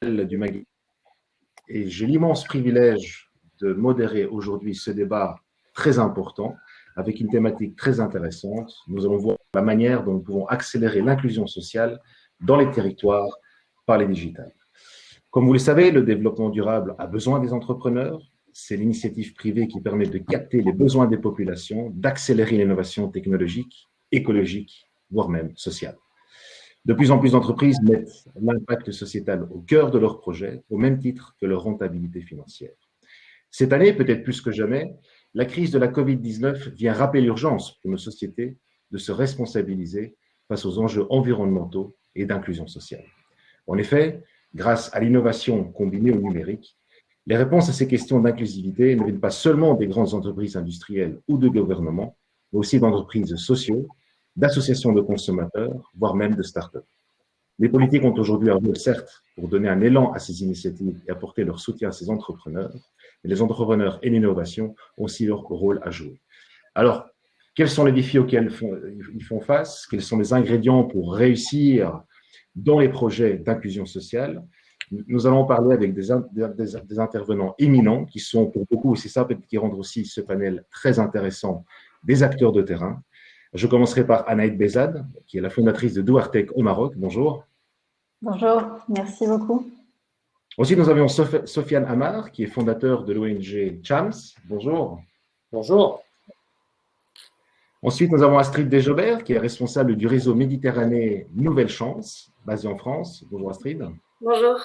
du Maghreb. Et j'ai l'immense privilège de modérer aujourd'hui ce débat très important avec une thématique très intéressante. Nous allons voir la manière dont nous pouvons accélérer l'inclusion sociale dans les territoires par les digitales. Comme vous le savez, le développement durable a besoin des entrepreneurs. C'est l'initiative privée qui permet de capter les besoins des populations, d'accélérer l'innovation technologique, écologique, voire même sociale. De plus en plus d'entreprises mettent l'impact sociétal au cœur de leurs projets, au même titre que leur rentabilité financière. Cette année, peut-être plus que jamais, la crise de la Covid-19 vient rappeler l'urgence pour nos sociétés de se responsabiliser face aux enjeux environnementaux et d'inclusion sociale. En effet, grâce à l'innovation combinée au numérique, les réponses à ces questions d'inclusivité ne viennent pas seulement des grandes entreprises industrielles ou de gouvernements, mais aussi d'entreprises sociales, d'associations de consommateurs, voire même de start-up. Les politiques ont aujourd'hui un rôle, certes, pour donner un élan à ces initiatives et apporter leur soutien à ces entrepreneurs, mais les entrepreneurs et l'innovation ont aussi leur rôle à jouer. Alors, quels sont les défis auxquels ils font face? Quels sont les ingrédients pour réussir dans les projets d'inclusion sociale? Nous allons parler avec des intervenants éminents qui sont pour beaucoup, c'est ça qui rend aussi ce panel très intéressant, des acteurs de terrain. Je commencerai par Anaïd Bezad, qui est la fondatrice de Douartech au Maroc. Bonjour. Bonjour, merci beaucoup. Ensuite, nous avions Sofiane Amar, qui est fondateur de l'ONG CHAMS. Bonjour. Bonjour. Ensuite, nous avons Astrid Desjobert, qui est responsable du réseau Méditerranée Nouvelle Chance, basé en France. Bonjour Astrid. Bonjour.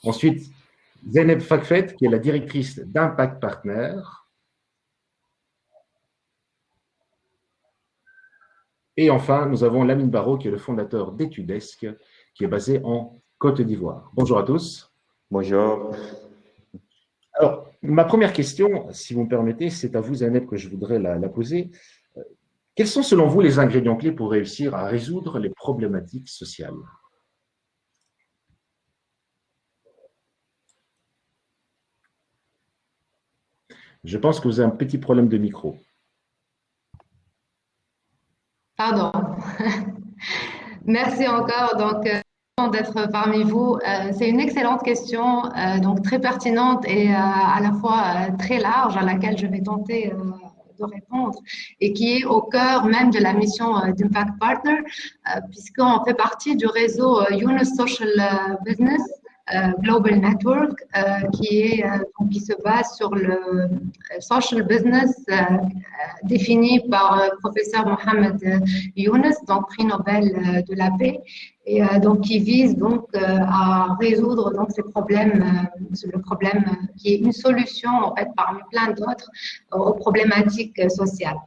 Ensuite, Zeynep Fakfet, qui est la directrice d'Impact Partner. Et enfin, nous avons Lamine Barraud, qui est le fondateur d'Etudesc, qui est basé en Côte d'Ivoire. Bonjour à tous. Bonjour. Alors, ma première question, si vous me permettez, c'est à vous, Zeynep, que je voudrais la poser. Quels sont, selon vous, les ingrédients clés pour réussir à résoudre les problématiques sociales? Je pense que vous avez un petit problème de micro. Pardon. Merci encore d'être parmi vous. C'est une excellente question, donc très pertinente et à la fois très large à laquelle je vais tenter de répondre et qui est au cœur même de la mission d'Impact Partner, puisqu'on fait partie du réseau Yunus Social Business Global Network qui se base sur le social business défini par professeur Mohamed Yunus, donc prix Nobel de la paix, et donc qui vise donc à résoudre donc ces problèmes, le problème qui est une solution en fait parmi plein d'autres aux problématiques sociales.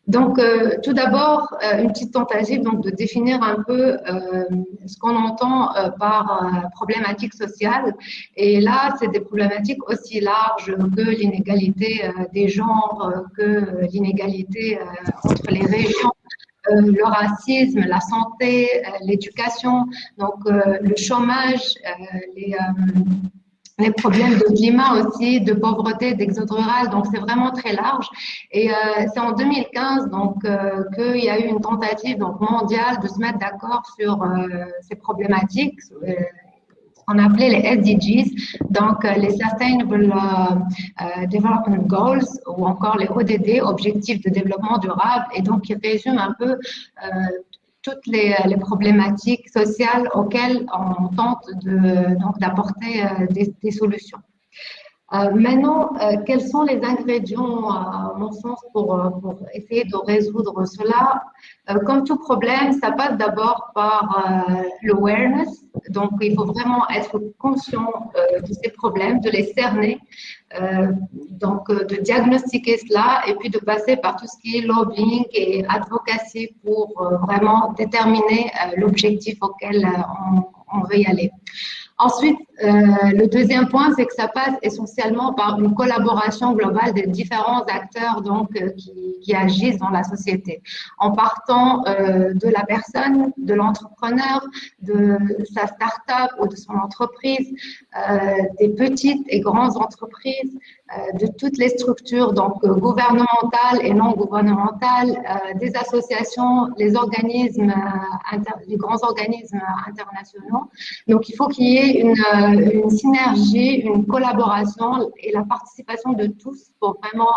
Donc, tout d'abord, une petite tentative donc de définir un peu ce qu'on entend par problématique sociale. Et là, c'est des problématiques aussi larges que l'inégalité des genres, que l'inégalité entre les régions, le racisme, la santé, l'éducation, donc le chômage, les problèmes de climat aussi, de pauvreté, d'exode rural, donc c'est vraiment très large. Et c'est en 2015 donc qu'il y a eu une tentative donc mondiale de se mettre d'accord sur ces problématiques, qu'on appelait les SDGs, donc les Sustainable Development Goals ou encore les ODD, Objectifs de développement durable, et donc qui résument un peu toutes les problématiques sociales auxquelles on tente d'apporter des solutions. Maintenant, quels sont les ingrédients, à mon sens, pour essayer de résoudre cela? Comme tout problème, ça passe d'abord par l'awareness. Donc, il faut vraiment être conscient de ces problèmes, de les cerner, donc de diagnostiquer cela et puis de passer par tout ce qui est lobbying et advocacy pour vraiment déterminer l'objectif auquel on veut y aller. Ensuite, Le deuxième point, c'est que ça passe essentiellement par une collaboration globale des différents acteurs donc, qui agissent dans la société, en partant de la personne, de l'entrepreneur, de sa start-up ou de son entreprise, des petites et grandes entreprises, de toutes les structures donc gouvernementales et non gouvernementales, des associations, les organismes, les grands organismes internationaux. Donc, il faut qu'il y ait une synergie, une collaboration et la participation de tous pour vraiment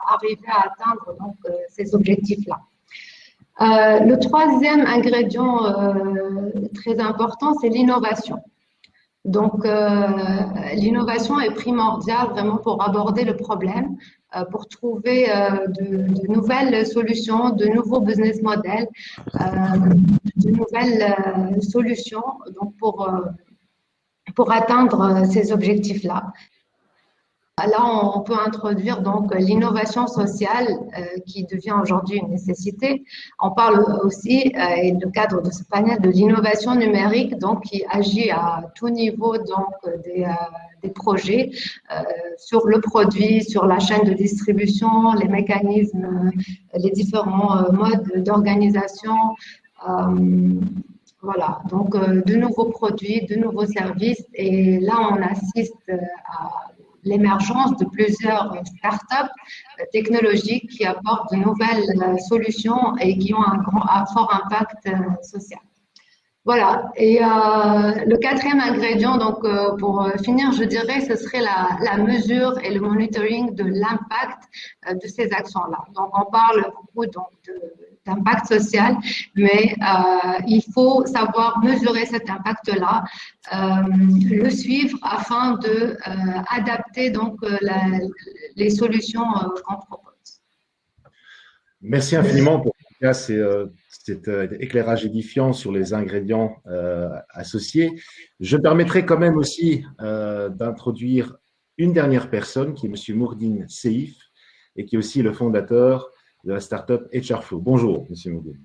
arriver à atteindre donc, ces objectifs-là. Le troisième ingrédient très important, c'est l'innovation. Donc, l'innovation est primordiale vraiment pour aborder le problème, pour trouver de nouvelles solutions, de nouveaux business models, de nouvelles solutions donc pour atteindre ces objectifs-là. Là, on peut introduire donc l'innovation sociale qui devient aujourd'hui une nécessité. On parle aussi, et dans le cadre de ce panel, de l'innovation numérique, donc qui agit à tout niveau donc des projets sur le produit, sur la chaîne de distribution, les mécanismes, les différents modes d'organisation. Voilà, donc de nouveaux produits, de nouveaux services, et là on assiste à l'émergence de plusieurs startups technologiques qui apportent de nouvelles solutions et qui ont un fort impact social. Voilà, et le quatrième ingrédient, donc pour finir, je dirais, ce serait la mesure et le monitoring de l'impact de ces actions-là. Donc on parle beaucoup donc, d'impact social, mais il faut savoir mesurer cet impact-là, le suivre afin de adapter donc les solutions qu'on propose. Merci infiniment pour cet éclairage édifiant sur les ingrédients associés. Je permettrai quand même aussi d'introduire une dernière personne qui est M. Mourdine Seif et qui est aussi le fondateur de la start-up HRFlow. Bonjour, M. Mourdine.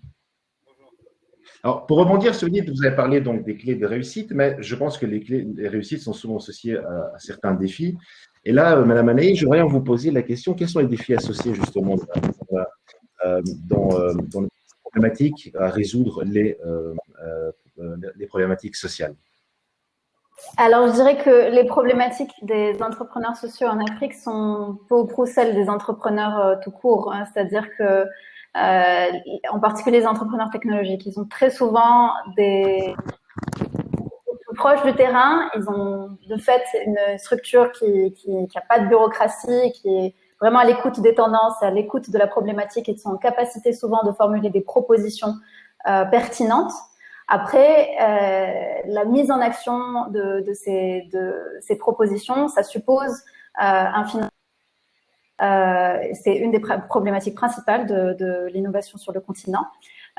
Alors, pour rebondir sur l'idée, vous avez parlé donc des clés de réussite, mais je pense que les clés de réussite sont souvent associées à certains défis. Et là, Madame Anaïs, j'aimerais vous poser la question, quels sont les défis associés justement dans les problématiques à résoudre les problématiques sociales? Alors, je dirais que les problématiques des entrepreneurs sociaux en Afrique sont peu ou prou celles des entrepreneurs tout court, hein, c'est-à-dire que en particulier les entrepreneurs technologiques, ils ont très souvent des plus proches du terrain, ils ont de fait une structure qui n'a pas de bureaucratie, qui est vraiment à l'écoute des tendances, à l'écoute de la problématique et qui sont en capacité souvent de formuler des propositions pertinentes. Après, la mise en action de ces propositions, ça suppose un financement. C'est une des problématiques principales de l'innovation sur le continent.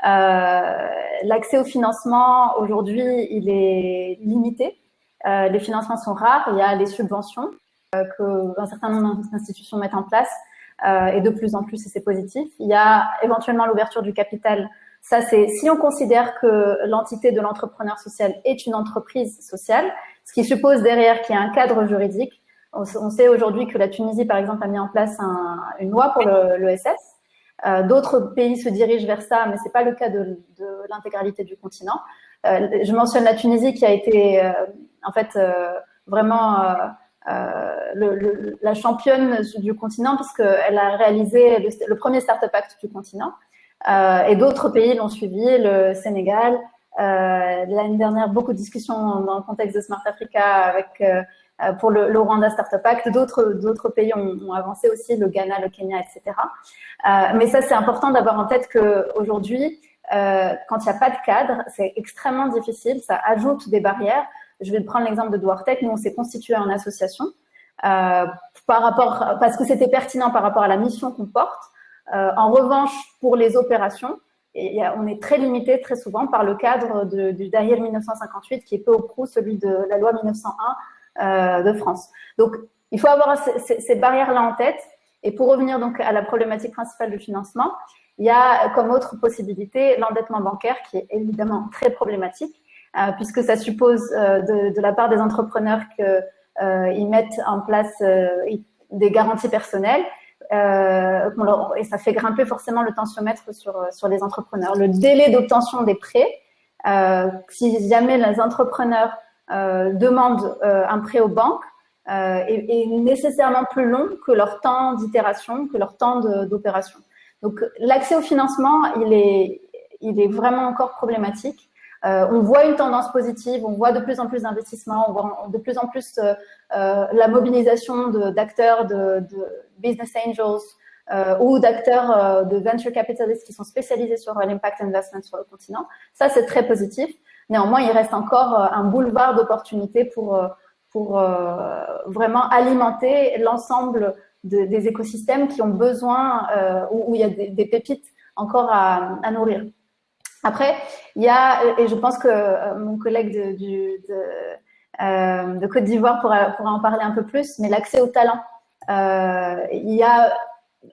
L'accès au financement, aujourd'hui, il est limité. Les financements sont rares. Il y a les subventions qu'un certain nombre d'institutions mettent en place et de plus en plus, et c'est positif. Il y a éventuellement l'ouverture du capital. Ça, c'est si on considère que l'entité de l'entrepreneur social est une entreprise sociale, ce qui suppose derrière qu'il y a un cadre juridique. On sait aujourd'hui que la Tunisie, par exemple, a mis en place une loi pour l'ESS. D'autres pays se dirigent vers ça, mais c'est pas le cas de l'intégralité du continent. Je mentionne la Tunisie qui a été en fait vraiment la championne du continent puisqu'elle a réalisé le premier Startup Act du continent. Et d'autres pays l'ont suivi, le Sénégal. L'année dernière, beaucoup de discussions dans le contexte de Smart Africa avec pour le Rwanda Startup Act. D'autres pays ont avancé aussi, le Ghana, le Kenya, etc. Mais ça, c'est important d'avoir en tête qu'aujourd'hui, quand il n'y a pas de cadre, c'est extrêmement difficile. Ça ajoute des barrières. Je vais prendre l'exemple de Douartech. Nous, on s'est constitué en association parce que c'était pertinent par rapport à la mission qu'on porte. En revanche, pour les opérations, on est très limité très souvent par le cadre du Dahir 1958 qui est peu ou prou celui de la loi 1901 de France. Donc, il faut avoir ces barrières-là en tête. Et pour revenir donc à la problématique principale du financement, il y a comme autre possibilité l'endettement bancaire qui est évidemment très problématique. puisque ça suppose de la part des entrepreneurs qu'ils mettent en place des garanties personnelles. Et ça fait grimper forcément le tensiomètre sur les entrepreneurs. Le délai d'obtention des prêts, si jamais les entrepreneurs demandent un prêt aux banques, est nécessairement plus long que leur temps d'itération, que leur temps d'opération. Donc, l'accès au financement, il est vraiment encore problématique. On voit une tendance positive, on voit de plus en plus d'investissements, on voit de plus en plus la mobilisation d'acteurs, de business angels ou d'acteurs de venture capitalists qui sont spécialisés sur l'impact investment sur le continent. Ça, c'est très positif. Néanmoins, il reste encore un boulevard d'opportunités pour vraiment alimenter l'ensemble des écosystèmes qui ont besoin, où il y a des pépites encore à nourrir. Après, il y a, et je pense que mon collègue de Côte d'Ivoire pourra en parler un peu plus, mais l'accès au talent. Il y a,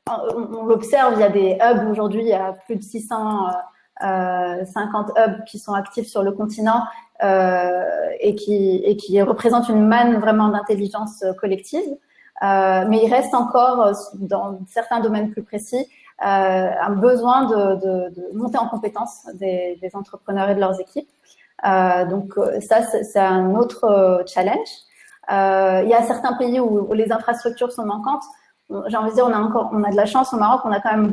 on l'observe, il y a des hubs aujourd'hui, il y a plus de 650 hubs qui sont actifs sur le continent et qui représentent une manne vraiment d'intelligence collective. Mais il reste encore, dans certains domaines plus précis, un besoin de monter en compétence des entrepreneurs et de leurs équipes. Donc ça, c'est un autre challenge. Il y a certains pays où les infrastructures sont manquantes. J'ai envie de dire, on a de la chance au Maroc, on a quand même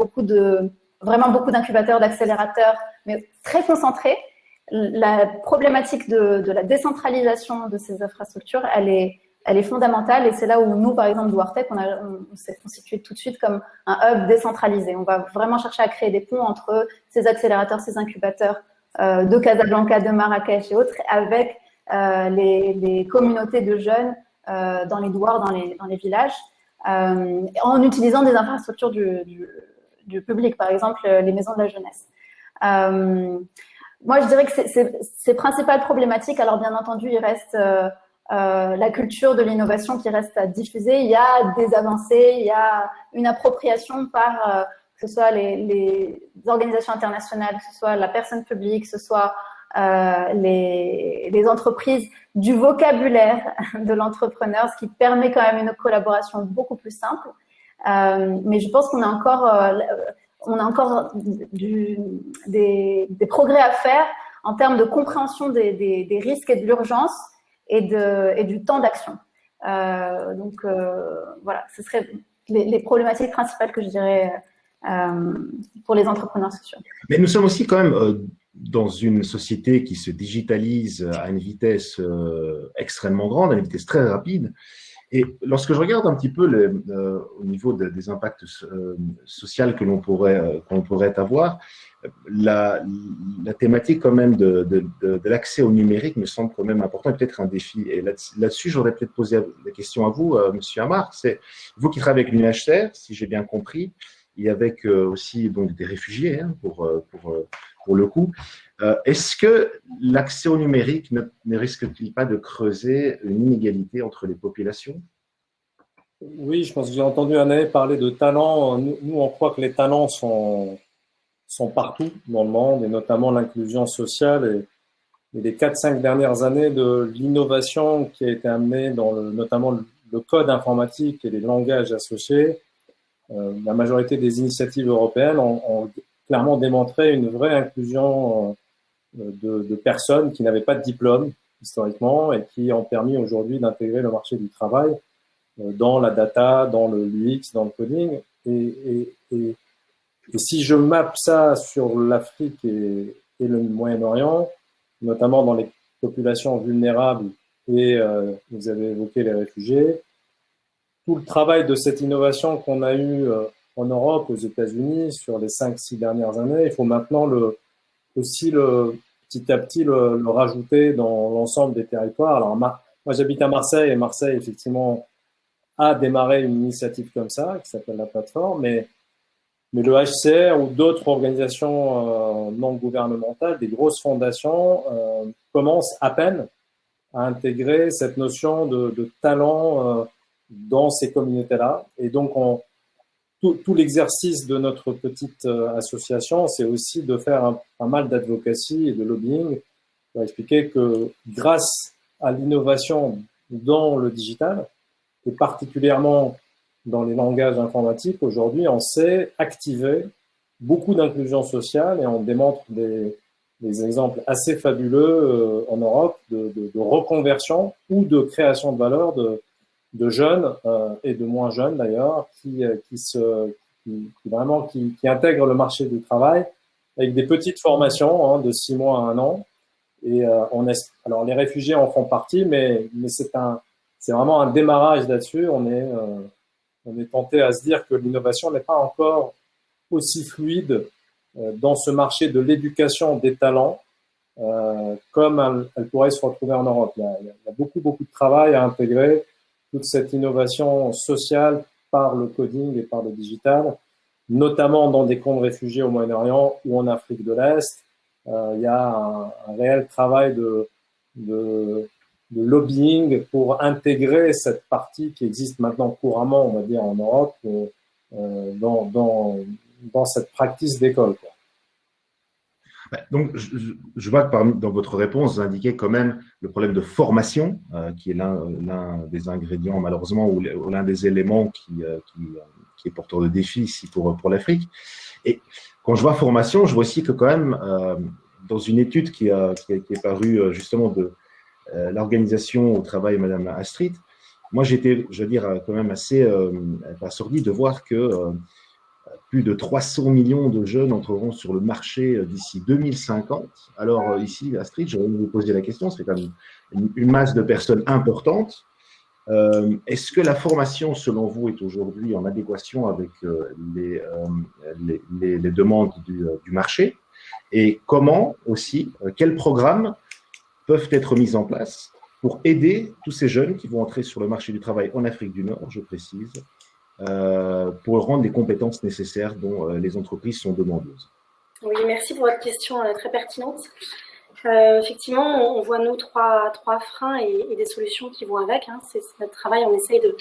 vraiment beaucoup d'incubateurs, d'accélérateurs, mais très concentrés. La problématique de la décentralisation de ces infrastructures, elle est fondamentale, et c'est là où nous, par exemple, Douartec, on s'est constitué tout de suite comme un hub décentralisé. On va vraiment chercher à créer des ponts entre ces accélérateurs, ces incubateurs de Casablanca, de Marrakech et autres, avec les communautés de jeunes dans les douars, dans les villages, en utilisant des infrastructures du public, par exemple les maisons de la jeunesse. Moi, je dirais que c'est principale problématique. Alors, bien entendu, il reste la culture de l'innovation qui reste à diffuser. Il y a des avancées, il y a une appropriation par que ce soit les organisations internationales, que ce soit la personne publique, que ce soit les entreprises, du vocabulaire de l'entrepreneur, ce qui permet quand même une collaboration beaucoup plus simple. Mais je pense qu'on a encore des progrès à faire en termes de compréhension des risques et de l'urgence et du temps d'action. Donc voilà, ce seraient les problématiques principales que je dirais pour les entrepreneurs sociaux. Mais nous sommes aussi quand même dans une société qui se digitalise à une vitesse extrêmement grande, à une vitesse très rapide. Et lorsque je regarde un petit peu au niveau des impacts sociaux que l'on pourrait avoir, la thématique quand même de l'accès au numérique me semble quand même important et peut-être un défi. Et là-dessus, j'aurais peut-être posé la question à vous, Monsieur Amar. C'est vous qui travaillez avec l'UNHCR, si j'ai bien compris, et avec aussi donc des réfugiés pour le coup. Est-ce que l'accès au numérique ne risque-t-il pas de creuser une inégalité entre les populations? Oui, je pense que j'ai entendu Anaë parler de talents. Nous, on croit que les talents sont partout dans le monde, et notamment l'inclusion sociale. Et les 4-5 dernières années de l'innovation qui a été amenée dans notamment le code informatique et les langages associés, la majorité des initiatives européennes ont clairement démontré une vraie inclusion de personnes qui n'avaient pas de diplôme historiquement et qui ont permis aujourd'hui d'intégrer le marché du travail dans la data, dans le UX, dans le coding. Et si je mappe ça sur l'Afrique et le Moyen-Orient, notamment dans les populations vulnérables, et vous avez évoqué les réfugiés, tout le travail de cette innovation qu'on a eu en Europe, aux États-Unis, sur les 5-6 dernières années, il faut maintenant petit à petit le rajouter dans l'ensemble des territoires. Alors, moi, j'habite à Marseille, et Marseille, effectivement, a démarré une initiative comme ça, qui s'appelle la plateforme, mais le HCR ou d'autres organisations non gouvernementales, des grosses fondations, commencent à peine à intégrer cette notion de talent dans ces communautés-là. Et donc, tout l'exercice de notre petite association, c'est aussi de faire pas mal d'advocacy et de lobbying pour expliquer que grâce à l'innovation dans le digital, et particulièrement dans les langages informatiques, aujourd'hui, on sait activer beaucoup d'inclusion sociale et on démontre des exemples assez fabuleux en Europe de reconversion ou de création de valeur de jeunes et de moins jeunes d'ailleurs qui intègrent le marché du travail avec des petites formations de 6 mois à 1 an. Et alors les réfugiés en font partie, mais c'est vraiment un démarrage là-dessus. On est tenté à se dire que l'innovation n'est pas encore aussi fluide dans ce marché de l'éducation des talents comme elle pourrait se retrouver en Europe. Il y a beaucoup de travail à intégrer toute cette innovation sociale par le coding et par le digital, notamment dans des camps de réfugiés au Moyen-Orient ou en Afrique de l'Est. Il y a un réel travail de lobbying pour intégrer cette partie qui existe maintenant couramment, on va dire, en Europe, dans cette pratique d'école. Donc, je vois que dans votre réponse, vous indiquez quand même le problème de formation, qui est l'un des ingrédients, malheureusement, ou l'un des éléments qui est porteur de défi ici pour l'Afrique. Et quand je vois formation, je vois aussi que quand même, dans une étude qui est parue justement de l'organisation au travail, Madame Astrid, moi j'étais, je veux dire, quand même assez abasourdi de voir que plus de 300 millions de jeunes entreront sur le marché d'ici 2050. Alors ici, Astrid, je vais vous poser la question, c'est quand même une masse de personnes importante. Est-ce que la formation, selon vous, est aujourd'hui en adéquation avec les demandes du marché? Et comment aussi, quels programmes peuvent être mis en place pour aider tous ces jeunes qui vont entrer sur le marché du travail en Afrique du Nord, je précise, pour rendre les compétences nécessaires dont les entreprises sont demandeuses? Oui, merci pour votre question très pertinente. Effectivement, on voit nous trois freins et des solutions qui vont avec. C'est notre travail, on essaye de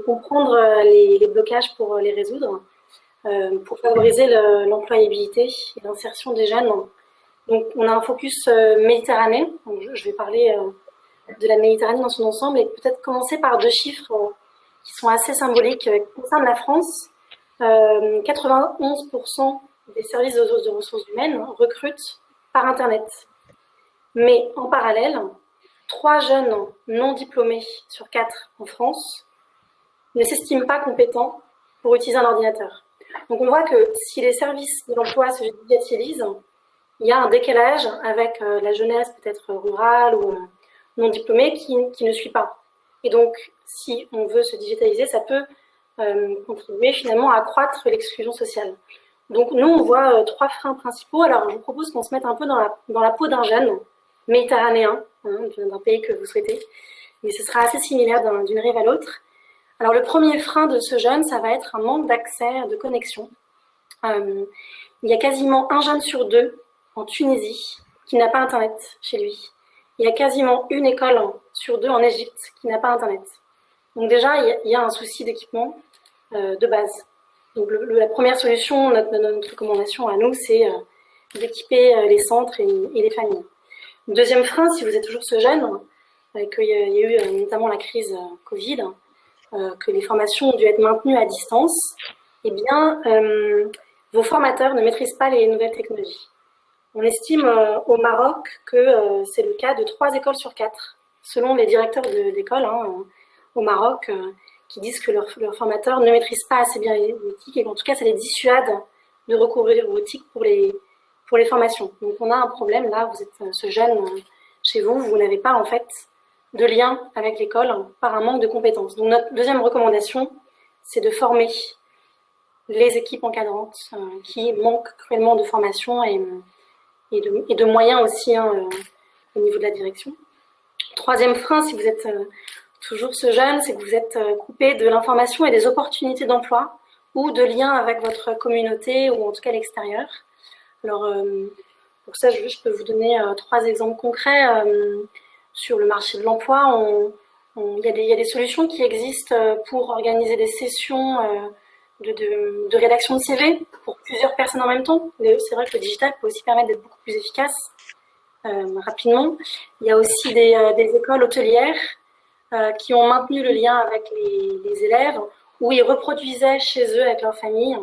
comprendre les blocages pour les résoudre, pour favoriser l'employabilité et l'insertion des jeunes. Donc, on a un focus Méditerranée. Donc, je vais parler de la Méditerranée dans son ensemble et peut-être commencer par 2 chiffres qui sont assez symboliques. Qui concernent la France, 91% des services de ressources humaines recrutent par Internet. Mais en parallèle, 3 jeunes non diplômés sur 4 en France ne s'estiment pas compétents pour utiliser un ordinateur. Donc on voit que si les services de l'emploi se digitalisent, il y a un décalage avec la jeunesse peut-être rurale ou non diplômée qui ne suit pas. Et donc, si on veut se digitaliser, ça peut contribuer finalement à accroître l'exclusion sociale. Donc nous, on voit 3 freins principaux. Alors, je vous propose qu'on se mette un peu dans la peau d'un jeune méditerranéen, d'un pays que vous souhaitez, mais ce sera assez similaire d'une rive à l'autre. Alors, le premier frein de ce jeune, ça va être un manque d'accès, de connexion. Il y a quasiment 1 jeune sur 2 en Tunisie qui n'a pas Internet chez lui. Il y a quasiment 1 école sur 2 en Égypte qui n'a pas Internet. Donc déjà, il y a un souci d'équipement de base. Donc la première solution, notre recommandation à nous, c'est d'équiper les centres et les familles. Deuxième frein, si vous êtes toujours ce jeune, qu'il y a eu notamment la crise Covid, que les formations ont dû être maintenues à distance, eh bien, vos formateurs ne maîtrisent pas les nouvelles technologies. On estime au Maroc que c'est le cas de 3 écoles sur 4, selon les directeurs d'école au Maroc, qui disent que leurs formateurs ne maîtrisent pas assez bien les robotiques et qu'en tout cas, ça les dissuade de recourir aux robotiques pour les formations. Donc, on a un problème là, vous êtes ce jeune chez vous, vous n'avez pas en fait de lien avec l'école par un manque de compétences. Donc, notre deuxième recommandation, c'est de former les équipes encadrantes qui manquent cruellement de formation et de moyens aussi au niveau de la direction. Troisième frein, si vous êtes toujours ce jeune, c'est que vous êtes coupé de l'information et des opportunités d'emploi ou de liens avec votre communauté ou en tout cas l'extérieur. Alors, pour ça, je peux vous donner 3 exemples concrets. Sur le marché de l'emploi, il y a des solutions qui existent pour organiser des sessions de rédaction de CV pour plusieurs personnes en même temps. C'est vrai que le digital peut aussi permettre d'être beaucoup plus efficace. rapidement. Il y a aussi des écoles hôtelières qui ont maintenu le lien avec les élèves, où ils reproduisaient chez eux, avec leur famille,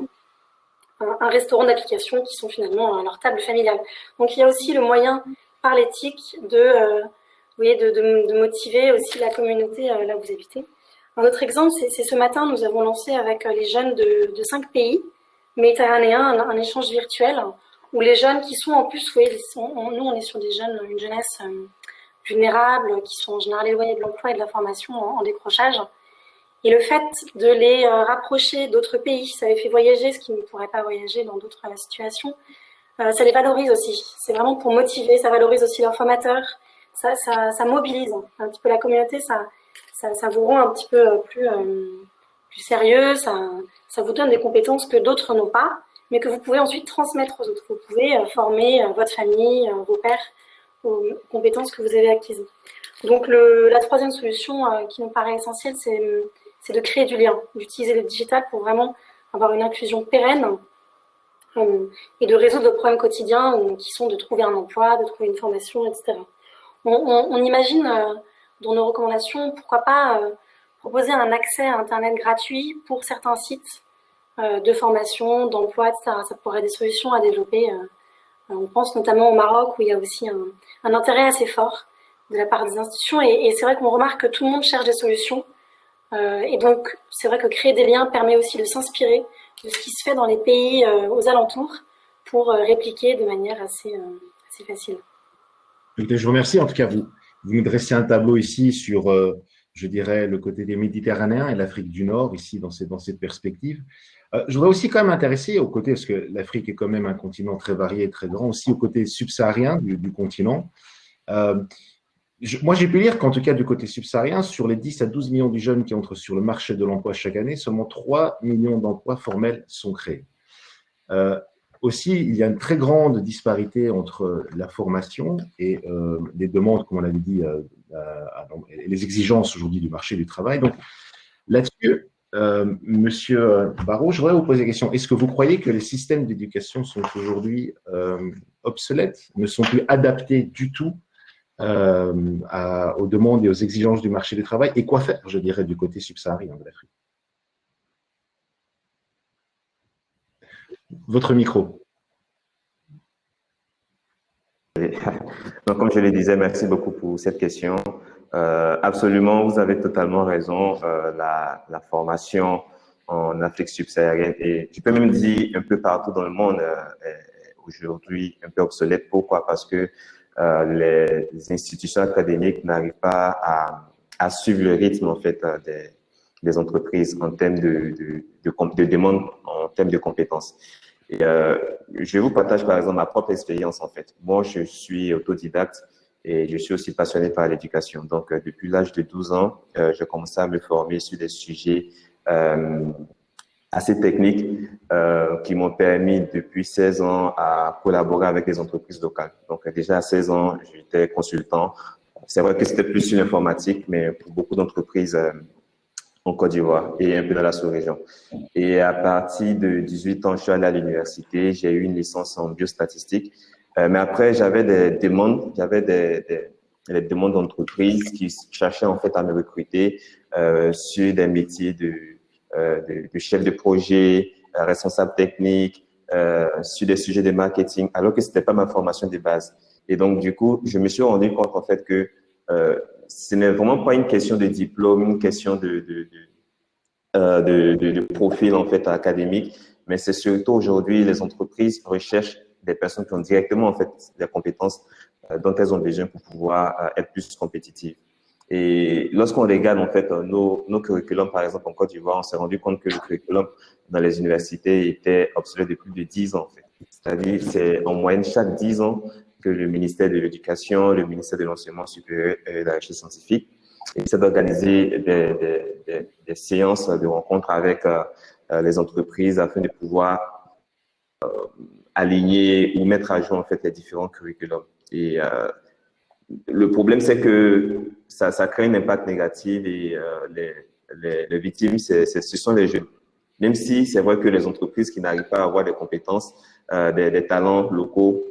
un restaurant d'application qui sont finalement leur table familiale. Donc il y a aussi le moyen, par l'éthique, de motiver aussi la communauté là où vous habitez. Un autre exemple, c'est ce matin, nous avons lancé avec les jeunes de 5 pays méditerranéens un échange virtuel où les jeunes qui sont en plus, vous voyez, nous on est sur une jeunesse vulnérables, qui sont en général éloignés de l'emploi et de la formation en décrochage. Et le fait de les rapprocher d'autres pays, ça les fait voyager, ce qui ne pourrait pas voyager dans d'autres situations, ça les valorise aussi. C'est vraiment pour motiver, ça valorise aussi leurs formateurs, ça mobilise un petit peu la communauté, ça vous rend un petit peu plus sérieux, ça vous donne des compétences que d'autres n'ont pas, mais que vous pouvez ensuite transmettre aux autres. Vous pouvez former votre famille, vos pairs, aux compétences que vous avez acquises. Donc la troisième solution qui nous paraît essentielle, c'est de créer du lien, d'utiliser le digital pour vraiment avoir une inclusion pérenne et de résoudre le problème quotidien qui sont de trouver un emploi, de trouver une formation, etc. On imagine dans nos recommandations, pourquoi pas proposer un accès à Internet gratuit pour certains sites de formation, d'emploi, etc. Ça pourrait être des solutions à développer. On pense notamment au Maroc où il y a aussi un intérêt assez fort de la part des institutions et c'est vrai qu'on remarque que tout le monde cherche des solutions et donc c'est vrai que créer des liens permet aussi de s'inspirer de ce qui se fait dans les pays aux alentours pour répliquer de manière assez facile. Je vous remercie. En tout cas, vous nous dressez un tableau ici sur, je dirais, le côté des Méditerranéens et l'Afrique du Nord, ici, dans cette perspective. Je voudrais aussi quand même m'intéresser au côté, parce que l'Afrique est quand même un continent très varié et très grand, aussi au côté subsaharien du continent. Moi, j'ai pu lire qu'en tout cas, du côté subsaharien, sur les 10 à 12 millions de jeunes qui entrent sur le marché de l'emploi chaque année, seulement 3 millions d'emplois formels sont créés. Aussi, il y a une très grande disparité entre la formation et les demandes, comme on l'avait dit, et les exigences aujourd'hui du marché du travail. Donc, là-dessus, Monsieur Barraud, je voudrais vous poser la question. Est-ce que vous croyez que les systèmes d'éducation sont aujourd'hui obsolètes, ne sont plus adaptés du tout aux demandes et aux exigences du marché du travail? Et quoi faire, je dirais, du côté subsaharien de l'Afrique? Votre micro. Donc, comme je le disais, merci beaucoup pour cette question. Absolument, vous avez totalement raison. La formation en Afrique subsaharienne et je peux même dire un peu partout dans le monde est aujourd'hui un peu obsolète. Pourquoi? Parce que les institutions académiques n'arrivent pas à suivre le rythme en fait des entreprises en termes de demande, en termes de compétences. Et je vous partage par exemple ma propre expérience en fait. Moi, je suis autodidacte et je suis aussi passionné par l'éducation. Donc, depuis l'âge de 12 ans, j'ai commencé à me former sur des sujets assez techniques qui m'ont permis depuis 16 ans à collaborer avec les entreprises locales. Donc, déjà à 16 ans, j'étais consultant. C'est vrai que c'était plus sur l'informatique, mais pour beaucoup d'entreprises en Côte d'Ivoire et un peu dans la sous-région. Et à partir de 18 ans, je suis allé à l'université. J'ai eu une licence en biostatistique. Mais après, j'avais des demandes, des demandes d'entreprises qui cherchaient en fait à me recruter sur des métiers de chef de projet, responsable technique, sur des sujets de marketing, alors que c'était pas ma formation de base. Et donc, du coup, je me suis rendu compte en fait que ce n'est vraiment pas une question de diplôme, une question de profil en fait académique, mais c'est surtout aujourd'hui les entreprises recherchent des personnes qui ont directement en fait des compétences dont elles ont besoin pour pouvoir être plus compétitives. Et lorsqu'on regarde en fait nos curriculums, par exemple en Côte d'Ivoire, on s'est rendu compte que le curriculum dans les universités était obsolète depuis plus de 10 ans en fait. C'est-à-dire c'est en moyenne chaque 10 ans que le ministère de l'Éducation, le ministère de l'Enseignement supérieur et de la Recherche scientifique essaient d'organiser des séances de rencontres avec les entreprises afin de pouvoir aligner ou mettre à jour en fait les différents curriculums. Et le problème, c'est que ça crée un impact négatif et les victimes, ce sont les jeunes. Même si c'est vrai que les entreprises qui n'arrivent pas à avoir des compétences, des talents locaux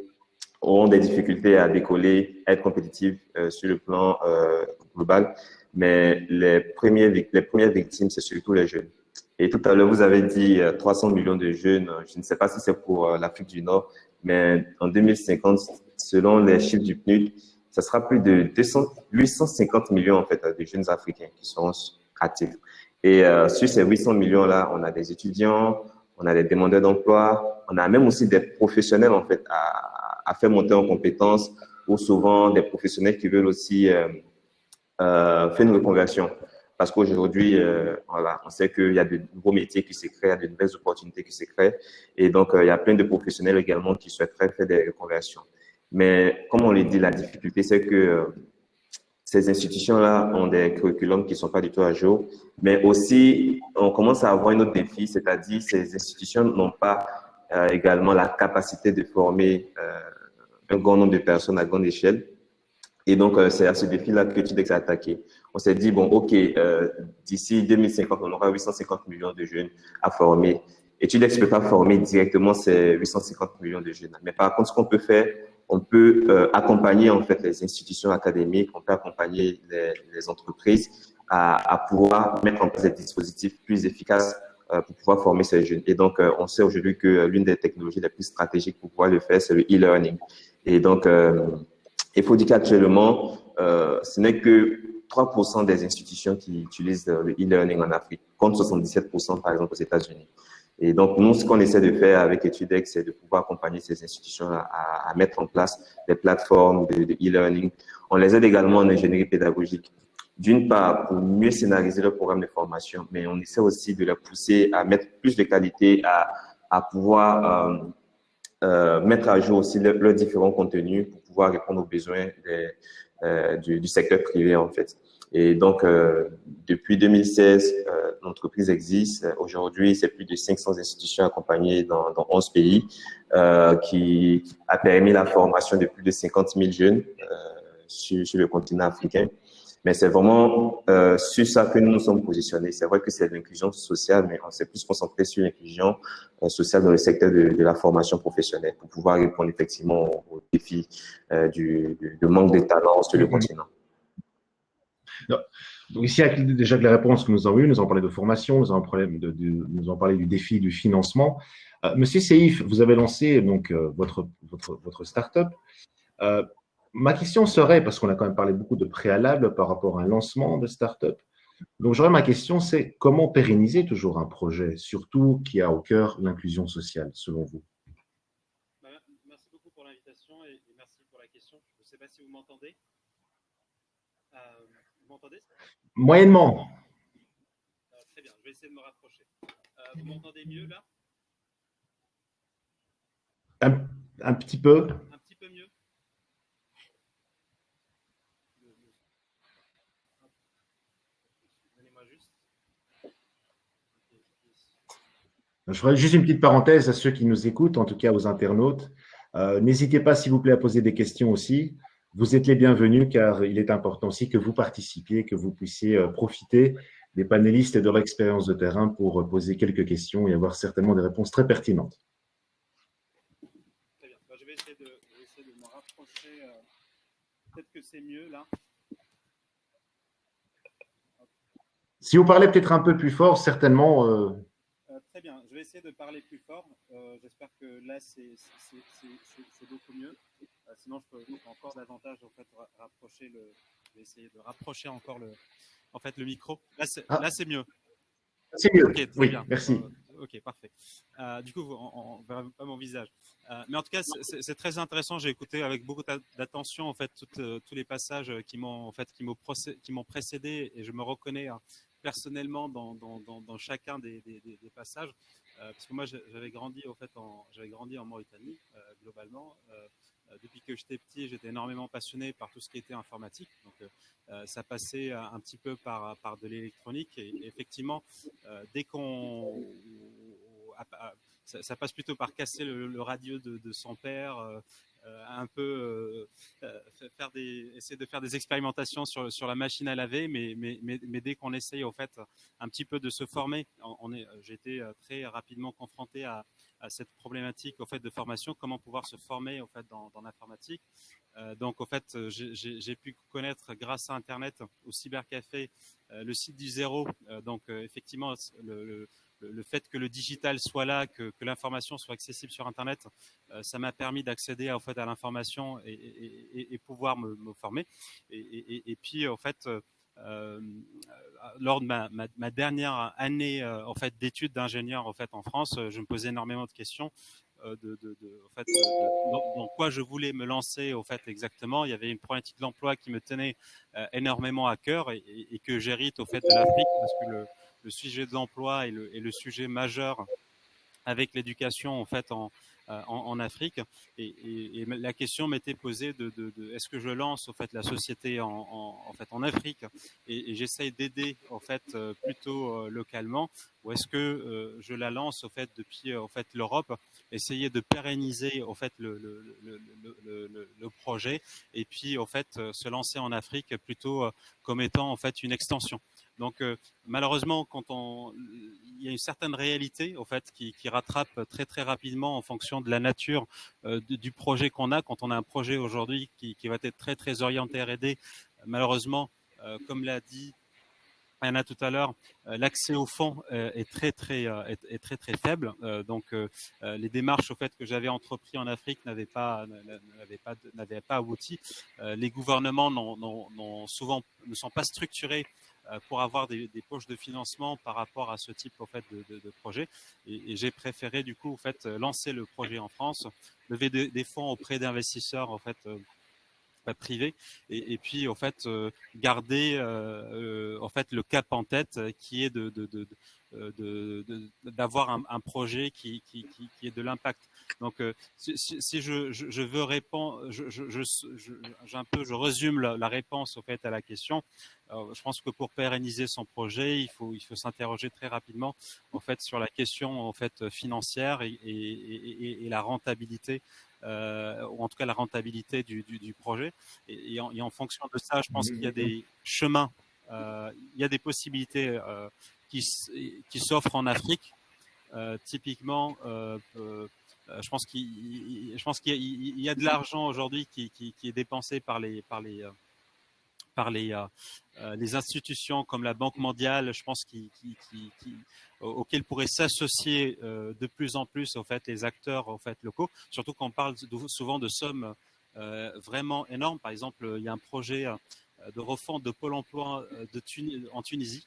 auront des difficultés à décoller, à être compétitives sur le plan global. Mais les premières victimes, c'est surtout les jeunes. Et tout à l'heure, vous avez dit 300 millions de jeunes. Je ne sais pas si c'est pour l'Afrique du Nord, mais en 2050, selon les chiffres du PNUD, ça sera plus de 850 millions en fait de jeunes Africains qui seront actifs. Et sur ces 800 millions-là, on a des étudiants, on a des demandeurs d'emploi, on a même aussi des professionnels en fait à faire monter en compétences, ou souvent des professionnels qui veulent aussi faire une reconversion. Parce qu'aujourd'hui, voilà, on sait qu'il y a de nouveaux métiers qui se créent, il y a de nouvelles opportunités qui se créent. Et donc, il y a plein de professionnels également qui souhaiteraient faire des reconversions. Mais comme on l'a dit, la difficulté, c'est que ces institutions-là ont des curriculums qui ne sont pas du tout à jour. Mais aussi, on commence à avoir un autre défi, c'est-à-dire ces institutions n'ont pas également la capacité de former un grand nombre de personnes à grande échelle. Et donc, c'est à ce défi-là que TUDEX a attaqué. On s'est dit, bon, OK, d'ici 2050, on aura 850 millions de jeunes à former. Et TUDEX ne peut pas former directement ces 850 millions de jeunes. Mais par contre, ce qu'on peut faire, on peut accompagner en fait les institutions académiques, on peut accompagner les entreprises à pouvoir mettre en place des dispositifs plus efficaces pour pouvoir former ces jeunes. Et donc, on sait aujourd'hui que l'une des technologies les plus stratégiques pour pouvoir le faire, c'est le e-learning. Et donc, il faut dire qu'actuellement, ce n'est que 3% des institutions qui utilisent le e-learning en Afrique, contre 77% par exemple aux États-Unis. Et donc, nous, ce qu'on essaie de faire avec EtuDex, c'est de pouvoir accompagner ces institutions à mettre en place des plateformes de e-learning. On les aide également en ingénierie pédagogique. D'une part, pour mieux scénariser leur programme de formation, mais on essaie aussi de les pousser à mettre plus de qualité, à pouvoir mettre à jour aussi leurs différents contenus pour pouvoir répondre aux besoins du secteur privé, en fait. Et donc, depuis 2016, l'entreprise existe. Aujourd'hui, c'est plus de 500 institutions accompagnées dans 11 pays, qui a permis la formation de plus de 50 000 jeunes sur le continent africain. Mais c'est vraiment sur ça que nous nous sommes positionnés. C'est vrai que c'est l'inclusion sociale, mais on s'est plus concentré sur l'inclusion sociale dans le secteur de la formation professionnelle pour pouvoir répondre effectivement aux défis du manque de talents sur le continent. Donc ici, avec déjà les réponses que nous avons eues, nous avons parlé de formation, nous avons parlé du défi du financement. Monsieur Seif, vous avez lancé donc votre start-up. Ma question serait, parce qu'on a quand même parlé beaucoup de préalables par rapport à un lancement de start-up, donc j'aurais ma question, c'est comment pérenniser toujours un projet, surtout qui a au cœur l'inclusion sociale, selon vous? Merci beaucoup pour l'invitation et merci pour la question. Je ne sais pas si vous m'entendez. Vous m'entendez? Moyennement. Très bien, je vais essayer de me rapprocher. Vous m'entendez mieux là? Un petit peu. Un petit peu mieux? Donnez-moi juste. Je ferai juste une petite parenthèse à ceux qui nous écoutent, en tout cas aux internautes. N'hésitez pas, s'il vous plaît, à poser des questions aussi. Vous êtes les bienvenus car il est important aussi que vous participiez, que vous puissiez profiter des panélistes et de leur expérience de terrain pour poser quelques questions et avoir certainement des réponses très pertinentes. Très bien. Je vais essayer de me rapprocher. Peut-être que c'est mieux là. Si vous parlez peut-être un peu plus fort, certainement. Très bien, je vais essayer de parler plus fort. J'espère que là, c'est beaucoup mieux. Sinon, je peux encore davantage en fait, rapprocher le. Je vais essayer de rapprocher encore le micro. Là, c'est mieux. C'est mieux. Okay, oui, bien. merci. Ok, parfait. Du coup, on verra pas mon visage. Mais en tout cas, c'est très intéressant. J'ai écouté avec beaucoup d'attention en fait tous les passages qui m'ont précédé et je me reconnais personnellement dans chacun des passages. Parce que moi, j'avais grandi en Mauritanie globalement. Depuis que j'étais petit, j'étais énormément passionné par tout ce qui était informatique. Donc, ça passait un petit peu par de l'électronique. Et effectivement, dès qu'on ça passe plutôt par casser le radio de son père, un peu essayer de faire des expérimentations sur la machine à laver, mais dès qu'on essaye en fait un petit peu de se former, j'ai été très rapidement confronté à cette problématique en fait de formation, comment pouvoir se former en fait dans l'informatique. Donc en fait j'ai pu connaître grâce à Internet, au cybercafé, le site du zéro. Donc effectivement le fait que le digital soit là, que l'information soit accessible sur Internet, ça m'a permis d'accéder en fait à l'information et pouvoir me former. Et puis en fait, lors de ma dernière année en fait d'études d'ingénieur en fait en France, je me posais énormément de questions. Dans quoi je voulais me lancer au fait exactement. Il y avait une problématique d'emploi qui me tenait énormément à cœur et que j'hérite au fait de l'Afrique, parce que le sujet de l'emploi est le sujet majeur avec l'éducation en fait en Afrique, et la question m'était posée de est-ce que je lance en fait la société en fait en Afrique et j'essaye d'aider en fait plutôt localement, ou est-ce que je la lance en fait depuis en fait l'Europe, essayer de pérenniser en fait le projet, et puis en fait se lancer en Afrique plutôt comme étant en fait une extension. Donc malheureusement, il y a une certaine réalité en fait qui rattrape très très rapidement en fonction de la nature du projet qu'on a. Quand on a un projet aujourd'hui qui va être très très orienté R&D, malheureusement, comme l'a dit Anna tout à l'heure, l'accès au fonds est très très faible. Donc les démarches au fait que j'avais entrepris en Afrique n'avaient pas abouti. Les gouvernements ne sont pas structurés pour avoir des poches de financement par rapport à ce type en fait de projet. Et j'ai préféré du coup en fait lancer le projet en France, lever des fonds auprès d'investisseurs en fait privé, et puis en fait garder en fait le cap en tête qui est d'avoir un projet qui est de l'impact. Donc si je veux répondre, je résume la réponse en fait à la question. Je pense que pour pérenniser son projet, il faut s'interroger très rapidement en fait sur la question en fait financière et la rentabilité, ou en tout cas la rentabilité du projet. Et en fonction de ça, je pense qu'il y a des chemins, il y a des possibilités qui s'offrent en Afrique. Typiquement, je pense qu'il y a de l'argent aujourd'hui qui est dépensé par les institutions comme la Banque mondiale, je pense auxquelles pourraient s'associer de plus en plus en fait les acteurs en fait locaux, surtout quand on parle souvent de sommes vraiment énormes. Par exemple, il y a un projet de refonte de Pôle emploi en Tunisie.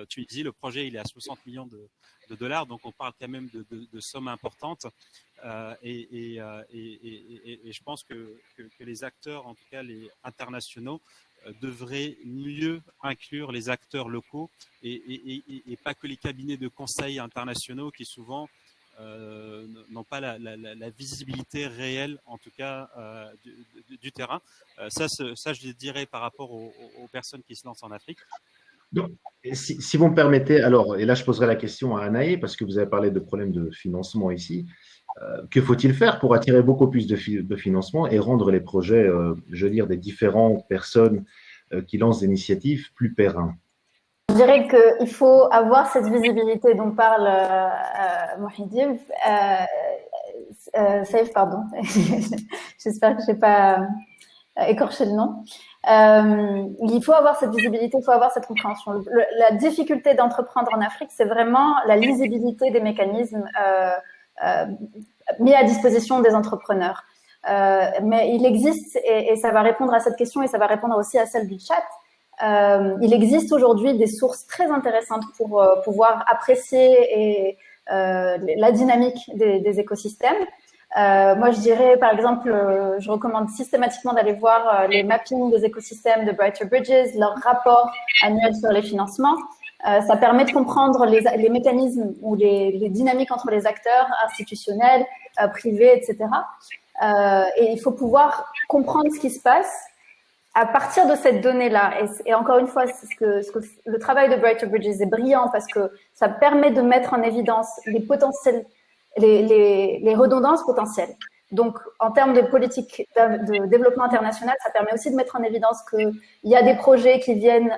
Tunisie, le projet il est à 60 millions de dollars, donc on parle quand même de sommes importantes. Et je pense que les acteurs, en tout cas les internationaux, devraient mieux inclure les acteurs locaux et pas que les cabinets de conseil internationaux qui souvent n'ont pas la visibilité réelle, en tout cas du terrain. Ça, je le dirais par rapport aux personnes qui se lancent en Afrique. Donc, si vous me permettez, alors, et là je poserai la question à Anaï, parce que vous avez parlé de problèmes de financement ici. Que faut-il faire pour attirer beaucoup plus de financement et rendre les projets, je veux dire, des différentes personnes qui lancent des initiatives plus pérennes? Je dirais qu'il faut avoir cette visibilité dont parle Mouhidine. Saïf, pardon. J'espère que je n'ai pas écorché le nom. Il faut avoir cette visibilité, il faut avoir cette compréhension. La difficulté d'entreprendre en Afrique, c'est vraiment la lisibilité des mécanismes mis à disposition des entrepreneurs. Mais il existe, et ça va répondre à cette question et ça va répondre aussi à celle du chat, il existe aujourd'hui des sources très intéressantes pour pouvoir apprécier la dynamique des écosystèmes. Moi, je dirais, par exemple, je recommande systématiquement d'aller voir les mappings des écosystèmes de Brighter Bridges, leur rapport annuel sur les financements. Ça permet de comprendre les mécanismes ou les dynamiques entre les acteurs institutionnels, privés, etc. Et il faut pouvoir comprendre ce qui se passe à partir de cette donnée-là. Et encore une fois, le travail de Brighter Bridges est brillant parce que ça permet de mettre en évidence les potentiels, les redondances potentielles. Donc, en termes de politique de développement international, ça permet aussi de mettre en évidence qu'il y a des projets qui viennent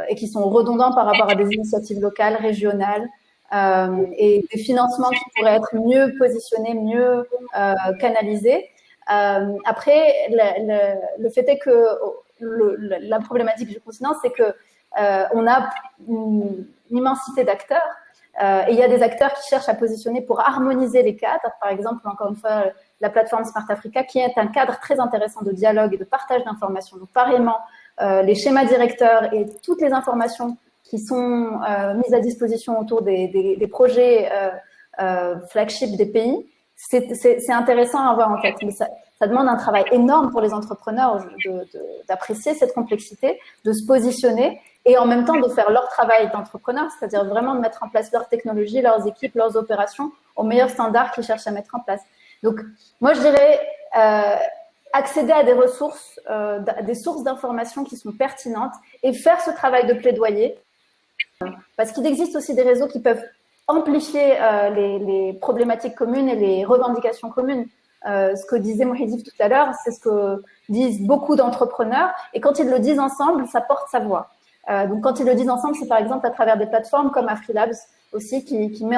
et qui sont redondants par rapport à des initiatives locales, régionales, et des financements qui pourraient être mieux positionnés, mieux canalisés. Après, le fait est que la problématique du continent, c'est que on a une immensité d'acteurs. Et il y a des acteurs qui cherchent à positionner pour harmoniser les cadres. Par exemple, encore une fois, la plateforme Smart Africa, qui est un cadre très intéressant de dialogue et de partage d'informations. Donc, pareillement, les schémas directeurs et toutes les informations qui sont mises à disposition autour des projets flagship des pays, c'est intéressant à avoir en tête. Mais ça demande un travail énorme pour les entrepreneurs d'apprécier cette complexité, de se positionner et en même temps de faire leur travail d'entrepreneur, c'est-à-dire vraiment de mettre en place leur technologie, leurs équipes, leurs opérations aux meilleurs standards qu'ils cherchent à mettre en place. Donc, moi, je dirais accéder à des ressources, des sources d'informations qui sont pertinentes et faire ce travail de plaidoyer, parce qu'il existe aussi des réseaux qui peuvent amplifier les problématiques communes et les revendications communes. Ce que disait Mouhidif tout à l'heure, c'est ce que disent beaucoup d'entrepreneurs, et quand ils le disent ensemble, ça porte sa voix. Donc, quand ils le disent ensemble, c'est par exemple à travers des plateformes comme AfriLabs aussi qui met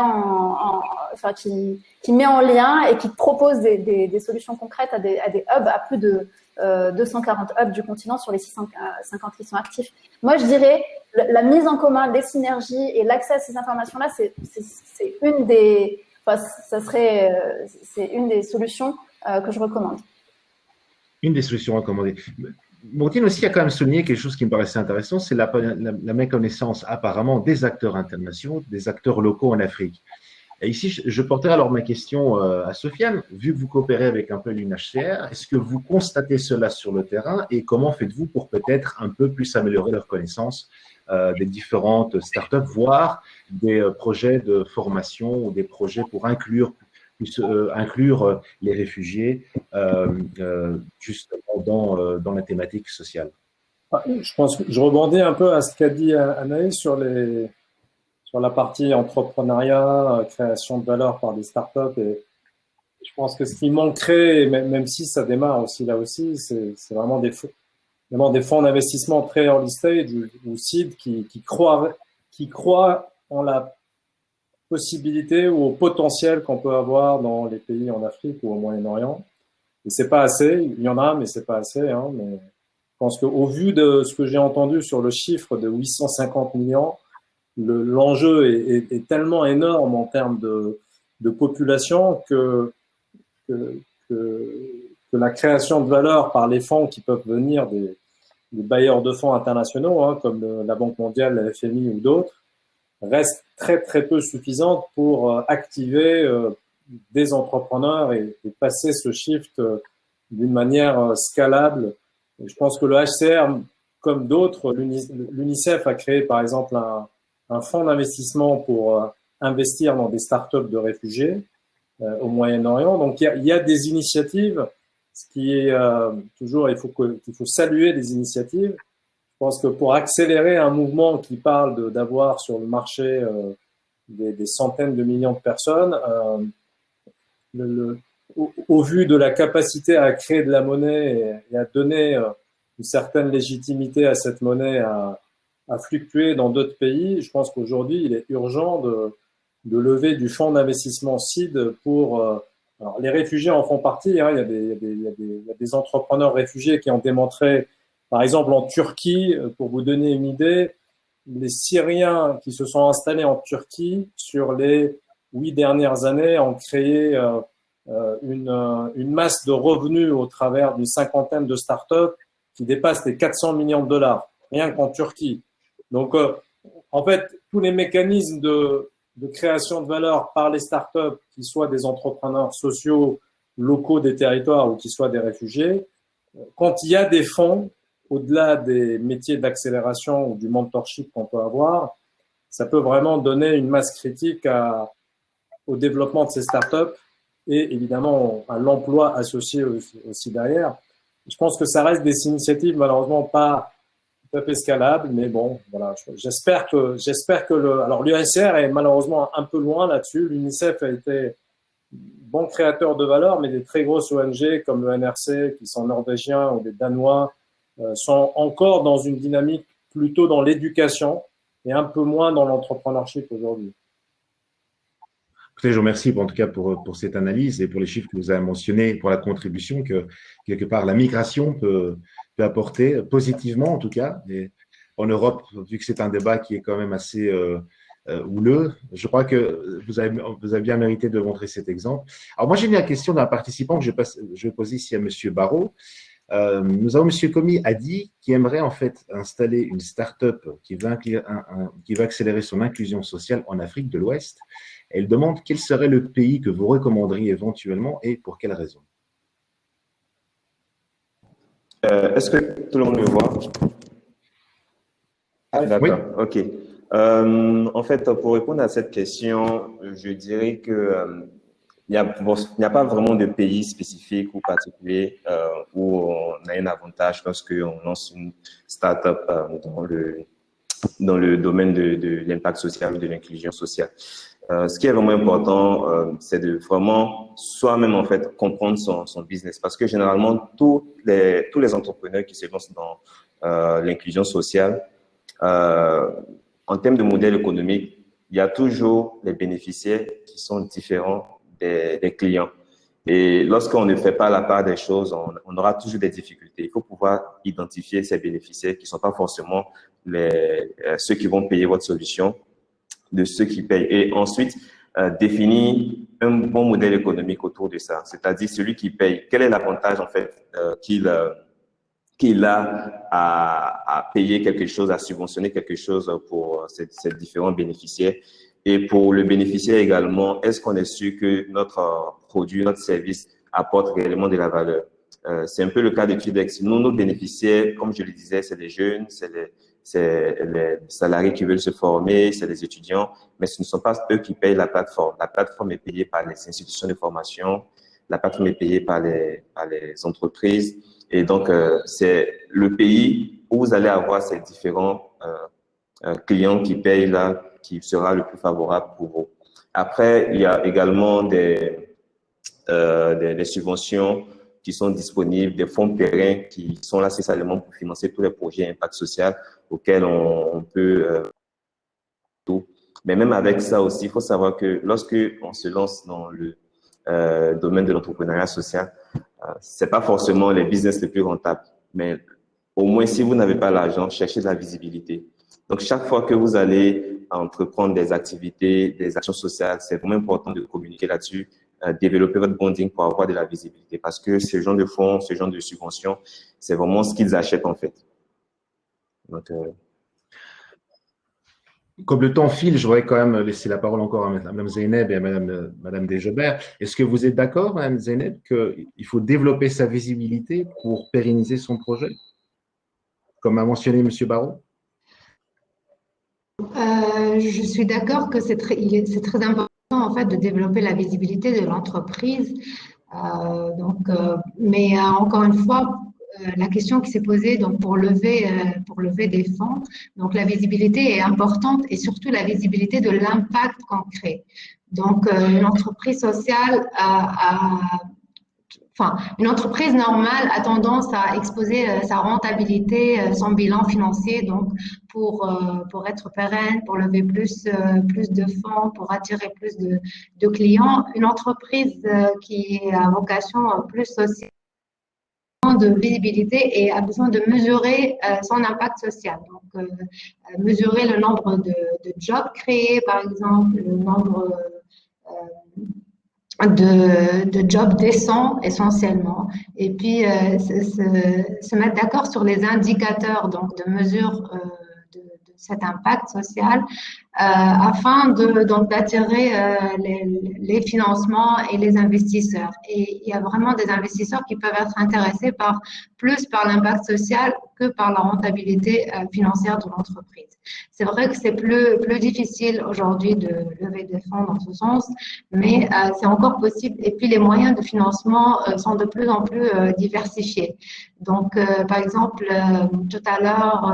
qui met en lien et qui propose des solutions concrètes à des hubs, à plus de 240 hubs du continent sur les 650 qui sont actifs. Moi, je dirais la mise en commun des synergies et l'accès à ces informations-là, c'est une des, c'est une des solutions que je recommande. Une des solutions recommandées. Moutine aussi a quand même souligné quelque chose qui me paraissait intéressant, c'est la méconnaissance apparemment des acteurs internationaux, des acteurs locaux en Afrique. Et ici, je porterai alors ma question à Sofiane. Vu que vous coopérez avec un peu l'UNHCR, est-ce que vous constatez cela sur le terrain et comment faites-vous pour peut-être un peu plus améliorer leur connaissance des différentes startups, voire des projets de formation ou des projets pour inclure les réfugiés justement dans la thématique sociale. Je pense que je rebondis un peu à ce qu'a dit Anaïs sur la partie entrepreneuriat, création de valeur par des startups. Et je pense que ce qui manquerait, même si ça démarre aussi là aussi, c'est vraiment des fonds d'investissement très early stage ou seed qui croient en la possibilité ou au potentiel qu'on peut avoir dans les pays en Afrique ou au Moyen-Orient. Et c'est pas assez. Il y en a, mais c'est pas assez. Mais je pense qu'au vu de ce que j'ai entendu sur le chiffre de 850 millions, l'enjeu est tellement énorme en termes de population que la création de valeur par les fonds qui peuvent venir des bailleurs de fonds internationaux, comme la Banque mondiale, la FMI ou d'autres, reste très très peu suffisante pour activer des entrepreneurs et passer ce shift d'une manière scalable. Et je pense que le HCR, comme d'autres, l'UNICEF a créé par exemple un fonds d'investissement pour investir dans des startups de réfugiés au Moyen-Orient. Donc il y a des initiatives, ce qui est toujours, il faut saluer des initiatives. Je pense que pour accélérer un mouvement qui parle d'avoir sur le marché des centaines de millions de personnes, au vu de la capacité à créer de la monnaie et à donner une certaine légitimité à cette monnaie à fluctuer dans d'autres pays, je pense qu'aujourd'hui, il est urgent de lever du fonds d'investissement seed pour… alors, les réfugiés en font partie. Il y a des entrepreneurs réfugiés qui ont démontré, par exemple en Turquie, pour vous donner une idée, les Syriens qui se sont installés en Turquie sur les 8 dernières années ont créé une masse de revenus au travers d'une cinquantaine de startups qui dépassent les 400 millions de dollars, rien qu'en Turquie. Donc, en fait, tous les mécanismes de création de valeur par les startups, qui soient des entrepreneurs sociaux, locaux des territoires ou qui soient des réfugiés, quand il y a des fonds, au-delà des métiers d'accélération ou du mentorship qu'on peut avoir, ça peut vraiment donner une masse critique au développement de ces startups et évidemment à l'emploi associé aussi derrière. Je pense que ça reste des initiatives malheureusement pas tout à fait scalables, mais bon, voilà. J'espère que alors l'UNHCR est malheureusement un peu loin là-dessus. L'UNICEF a été bons créateurs de valeur, mais des très grosses ONG comme le NRC, qui sont norvégiens ou des Danois, sont encore dans une dynamique plutôt dans l'éducation et un peu moins dans l'entrepreneurship aujourd'hui. Écoutez, je vous remercie en tout cas pour cette analyse et pour les chiffres que vous avez mentionnés, pour la contribution que quelque part la migration peut apporter positivement en tout cas. Et en Europe, vu que c'est un débat qui est quand même assez houleux, je crois que vous avez bien mérité de montrer cet exemple. Alors moi, j'ai une question d'un participant que je vais poser ici à Monsieur Barrault. Nous avons Monsieur Commis a dit qu'il aimerait en fait installer une start-up qui va accélérer son inclusion sociale en Afrique de l'Ouest. Elle demande quel serait le pays que vous recommanderiez éventuellement et pour quelle raison. Est-ce que tout le monde me voit? D'accord, oui. OK. En fait, pour répondre à cette question, je dirais que il n'y a pas vraiment de pays spécifique ou particulier où on a un avantage lorsqu'on lance une start-up dans le domaine de l'impact social ou de l'inclusion sociale. Ce qui est vraiment important, c'est de vraiment soi-même en fait comprendre son business, parce que généralement tous les entrepreneurs qui se lancent dans l'inclusion sociale, en termes de modèle économique, il y a toujours les bénéficiaires qui sont différents des clients. Et lorsqu'on ne fait pas la part des choses, on aura toujours des difficultés. Il faut pouvoir identifier ces bénéficiaires qui ne sont pas forcément ceux qui vont payer votre solution, de ceux qui payent. Et ensuite, définir un bon modèle économique autour de ça. C'est-à-dire celui qui paye, quel est l'avantage en fait qu'il a à payer quelque chose, à subventionner quelque chose pour ces différents bénéficiaires. Et pour le bénéficiaire également, est-ce qu'on est sûr que notre produit, notre service apporte réellement de la valeur? C'est un peu le cas de Tudex. Nous, nos bénéficiaires, comme je le disais, c'est des jeunes, c'est les salariés qui veulent se former, c'est des étudiants, mais ce ne sont pas eux qui payent la plateforme. La plateforme est payée par les institutions de formation, la plateforme est payée par les entreprises. Et donc, c'est le pays où vous allez avoir ces différents clients qui payent là, qui sera le plus favorable pour vous. Après, il y a également des subventions qui sont disponibles, des fonds pérennes qui sont là spécialement pour financer tous les projets impact social auxquels on peut tout. Mais même avec ça aussi, il faut savoir que lorsque on se lance dans le domaine de l'entrepreneuriat social, c'est pas forcément les business les plus rentables, mais au moins si vous n'avez pas l'argent, cherchez de la visibilité. Donc chaque fois que vous allez entreprendre des activités, des actions sociales, c'est vraiment important de communiquer là-dessus, développer votre branding pour avoir de la visibilité, parce que ce genre de fonds, ce genre de subventions, c'est vraiment ce qu'ils achètent en fait. Donc, comme le temps file, je voudrais quand même laisser la parole encore à Mme Zeynep et à Mme Desjobert. Est-ce que vous êtes d'accord, Mme Zeynep, qu'il faut développer sa visibilité pour pérenniser son projet, comme a mentionné M. Barrault? Je suis d'accord que c'est très important en fait de développer la visibilité de l'entreprise. Mais encore une fois, la question qui s'est posée donc pour lever des fonds, donc la visibilité est importante et surtout la visibilité de l'impact qu'on crée. Donc une entreprise sociale une entreprise normale a tendance à exposer sa rentabilité, son bilan financier, donc pour être pérenne, pour lever plus de fonds, pour attirer plus de clients. Une entreprise qui a vocation plus sociale, de visibilité et a besoin de mesurer son impact social. Donc, mesurer le nombre de jobs créés, par exemple, le nombre de jobs décents essentiellement, et puis se mettre d'accord sur les indicateurs donc de mesure de cet impact social afin d'attirer les financements et les investisseurs. Et il y a vraiment des investisseurs qui peuvent être intéressés plus par l'impact social que par la rentabilité financière de l'entreprise. C'est vrai que c'est plus difficile aujourd'hui de lever des fonds dans ce sens, mais c'est encore possible. Et puis les moyens de financement sont de plus en plus diversifiés. Donc, par exemple, tout à l'heure,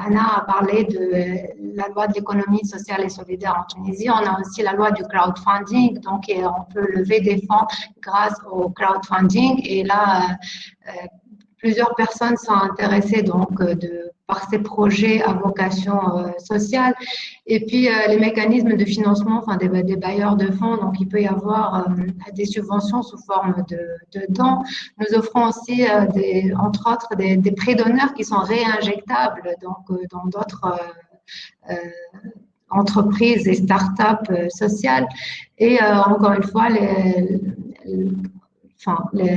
Anna a parlé de la loi de l'économie sociale et solidaire en Tunisie. On a aussi la loi du crowdfunding, donc on peut lever des fonds grâce au crowdfunding. Et là, plusieurs personnes sont intéressées donc par ces projets à vocation sociale. Et puis les mécanismes de financement, enfin des bailleurs de fonds, donc il peut y avoir des subventions sous forme de dons. Nous offrons aussi entre autres des prêts d'honneur qui sont réinjectables donc dans d'autres entreprises et start-up sociales. Et encore une fois,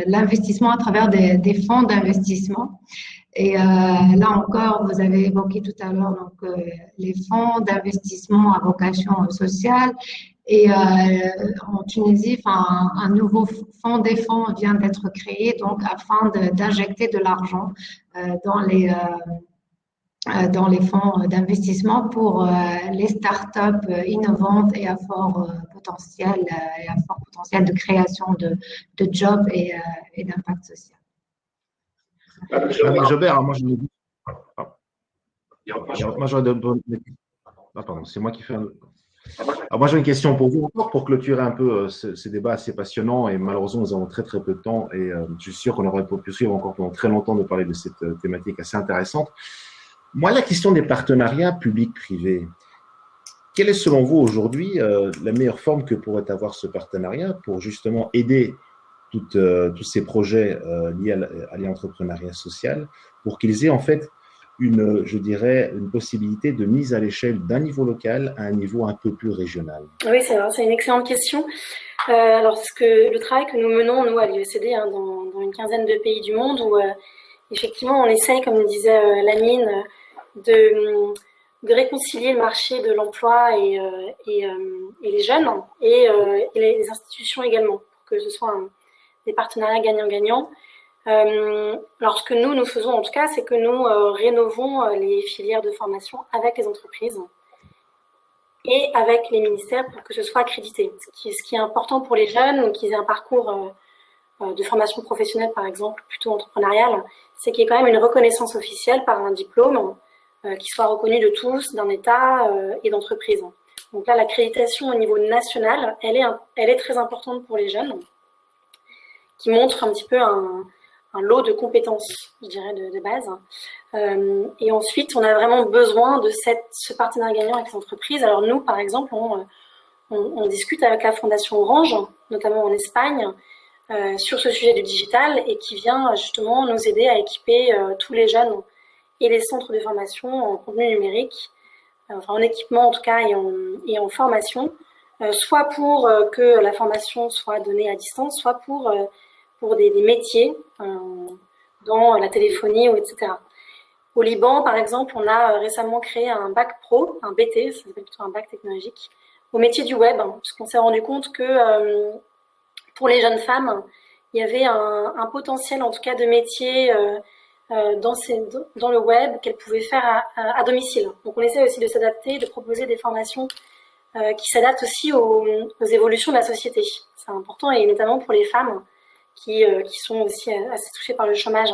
l'investissement à travers des fonds d'investissement. Et là encore, vous avez évoqué tout à l'heure donc les fonds d'investissement à vocation sociale. Et en Tunisie, un nouveau fonds des fonds vient d'être créé donc afin d'injecter de l'argent dans les fonds d'investissement pour les startups innovantes et à fort potentiel de création de jobs et d'impact social. Avec Jobert, moi je me dis. Moi j'aurais pardon, c'est moi qui fais. Alors moi j'ai une question pour vous encore pour clôturer un peu ce débat assez passionnant et malheureusement nous avons très très peu de temps et je suis sûr qu'on aurait pu suivre encore pendant très longtemps de parler de cette thématique assez intéressante. Moi la question des partenariats publics-privés, quelle est selon vous aujourd'hui la meilleure forme que pourrait avoir ce partenariat pour justement aider tous ces projets liés à l'entrepreneuriat social pour qu'ils aient en fait une possibilité de mise à l'échelle d'un niveau local à un niveau un peu plus régional? Oui, c'est une excellente question. Alors, le travail que nous menons, nous, à l'IECD, dans une quinzaine de pays du monde, où effectivement, on essaye, comme le disait Lamine, de réconcilier le marché de l'emploi et les jeunes et les institutions également, pour que ce soit des partenariats gagnant-gagnant. Alors, ce que nous faisons en tout cas, c'est que nous rénovons les filières de formation avec les entreprises et avec les ministères pour que ce soit accrédité. Ce qui est important pour les jeunes, qu'ils aient un parcours de formation professionnelle, par exemple, plutôt entrepreneuriale, c'est qu'il y ait quand même une reconnaissance officielle par un diplôme qui soit reconnu de tous, d'un État et d'entreprise. Donc là, l'accréditation au niveau national, elle est très importante pour les jeunes, qui montre un petit peu un lot de compétences, je dirais, de base. Et ensuite, on a vraiment besoin de ce partenariat gagnant avec les entreprises. Alors nous, par exemple, on discute avec la Fondation Orange, notamment en Espagne, sur ce sujet du digital et qui vient justement nous aider à équiper tous les jeunes et les centres de formation en contenu numérique, enfin en équipement en tout cas et en formation, soit pour que la formation soit donnée à distance, soit pour des métiers dans la téléphonie, etc. Au Liban, par exemple, on a récemment créé un bac pro, un BT, ça s'appelle plutôt un bac technologique, au métier du web, parce qu'on s'est rendu compte que pour les jeunes femmes, il y avait un potentiel, en tout cas, de métier dans le web qu'elles pouvaient faire à domicile. Donc, on essaie aussi de s'adapter, de proposer des formations qui s'adaptent aussi aux évolutions de la société. C'est important, et notamment pour les femmes qui sont aussi assez touchées par le chômage.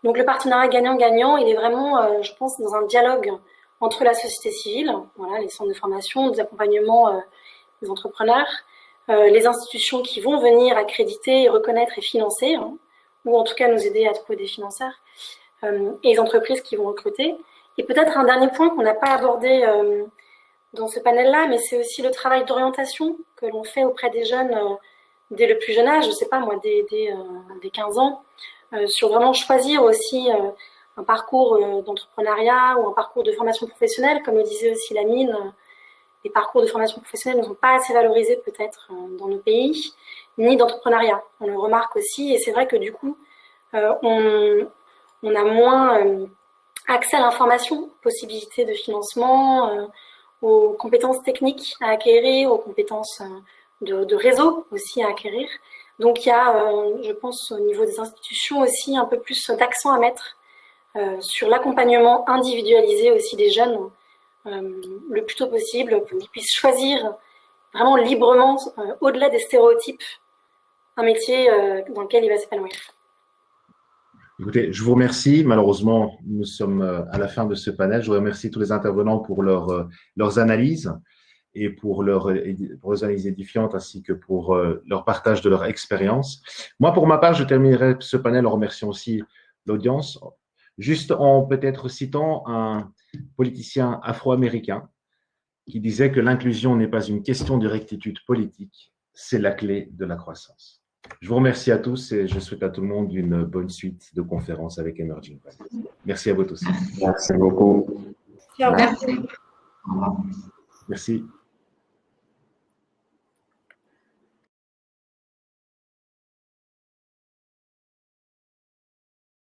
Donc le partenariat gagnant-gagnant, il est vraiment, je pense, dans un dialogue entre la société civile, voilà, les centres de formation, des accompagnements des entrepreneurs, les institutions qui vont venir accréditer, reconnaître et financer, ou en tout cas nous aider à trouver des financeurs, et les entreprises qui vont recruter. Et peut-être un dernier point qu'on n'a pas abordé dans ce panel-là, mais c'est aussi le travail d'orientation que l'on fait auprès des jeunes dès le plus jeune âge, je ne sais pas moi, dès 15 ans, sur vraiment choisir aussi un parcours d'entrepreneuriat ou un parcours de formation professionnelle. Comme le disait aussi Lamine, les parcours de formation professionnelle ne sont pas assez valorisés peut-être dans nos pays, ni d'entrepreneuriat. On le remarque aussi, et c'est vrai que du coup, on a moins accès à l'information, possibilités de financement, aux compétences techniques à acquérir, aux compétences de réseau aussi à acquérir. Donc il y a, je pense, au niveau des institutions aussi un peu plus d'accent à mettre sur l'accompagnement individualisé aussi des jeunes le plus tôt possible pour qu'ils puissent choisir vraiment librement, au-delà des stéréotypes, un métier dans lequel il va s'épanouir. Écoutez, je vous remercie. Malheureusement, nous sommes à la fin de ce panel. Je remercie tous les intervenants pour leurs analyses et pour leurs analyses édifiantes ainsi que pour leur partage de leur expérience. Moi, pour ma part, je terminerai ce panel en remerciant aussi l'audience, juste en peut-être citant un politicien afro-américain qui disait que l'inclusion n'est pas une question de rectitude politique, c'est la clé de la croissance. Je vous remercie à tous et je souhaite à tout le monde une bonne suite de conférences avec Emerging Valleys. Merci à vous tous. Merci beaucoup. Au revoir. Merci. Au revoir. Merci.